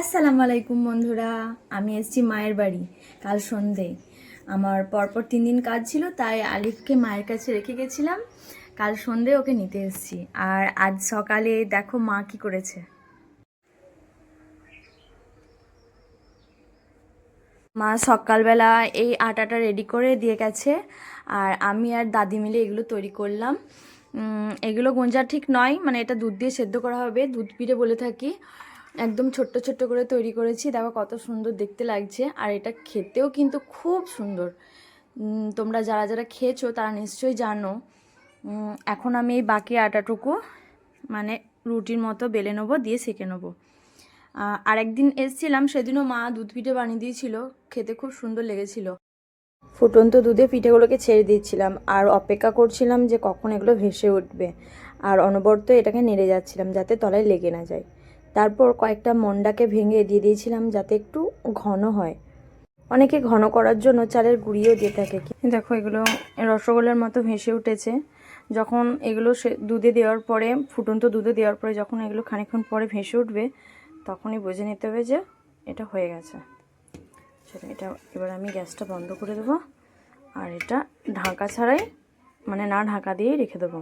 আসসালামু আলাইকুম বন্ধুরা, আমি এসেছি মায়ের বাড়ি কাল সন্ধে। আমার পরপর 3 দিন কাজ ছিল, তাই আলিফকে মায়ের কাছে রেখে গেছিলাম। কাল সন্ধে ওকে নিতে এসেছি। আর আজ সকালে দেখো মা কি করেছে। মা সকালবেলা এই আটাটা রেডি করে দিয়ে গেছে, আর আমি আর দাদি মিলে এগুলো তৈরি করলাম। এগুলো গোঁজা ঠিক নয়, মানে এটা দুধ দিয়ে সেদ্ধ করা হবে, দুধ পিঠে বলে থাকি। একদম ছোট্ট ছোট্ট করে তৈরি করেছি, দেখো কত সুন্দর দেখতে লাগছে। আর এটা খেতেও কিন্তু খুব সুন্দর। তোমরা যারা যারা খেয়েছো তারা নিশ্চয়ই জানো। এখন আমি এই বাকি আটাটুকু মানে রুটির মতো বেলে নেবো, দিয়ে সেঁকে নেবো। আর একদিন এসেছিলাম, সেদিনও মা দুধ পিঠে বানিয়ে দিয়েছিল, খেতে খুব সুন্দর লেগেছিল। ফুটন্ত দুধে পিঠেগুলোকে ছেড়ে দিচ্ছিলাম আর অপেক্ষা করছিলাম যে কখন এগুলো ভেসে উঠবে। আর অনবরত এটাকে নেড়ে যাচ্ছিলাম যাতে তলায় লেগে না যায়। তারপর কয়েকটা মন্ডাকে ভেঙে দিয়ে দিয়েছিলাম যাতে একটু ঘন হয়। অনেকে ঘন করার জন্য চালের গুঁড়িও দিয়ে থাকে। দেখো এগুলো রসগোল্লার মতো ভেসে উঠেছে। যখন এগুলো দুধে দেওয়ার পরে, ফুটন্ত দুধে দেওয়ার পরে যখন এগুলো খানিকক্ষণ পরে ভেসে উঠবে, তখনই বুঝে নিতে হবে যে এটা হয়ে গেছে। সেটা এটা এবার আমি গ্যাসটা বন্ধ করে দেবো, আর এটা ঢাকা ছাড়াই, মানে না ঢাকা দিয়েই রেখে দেবো।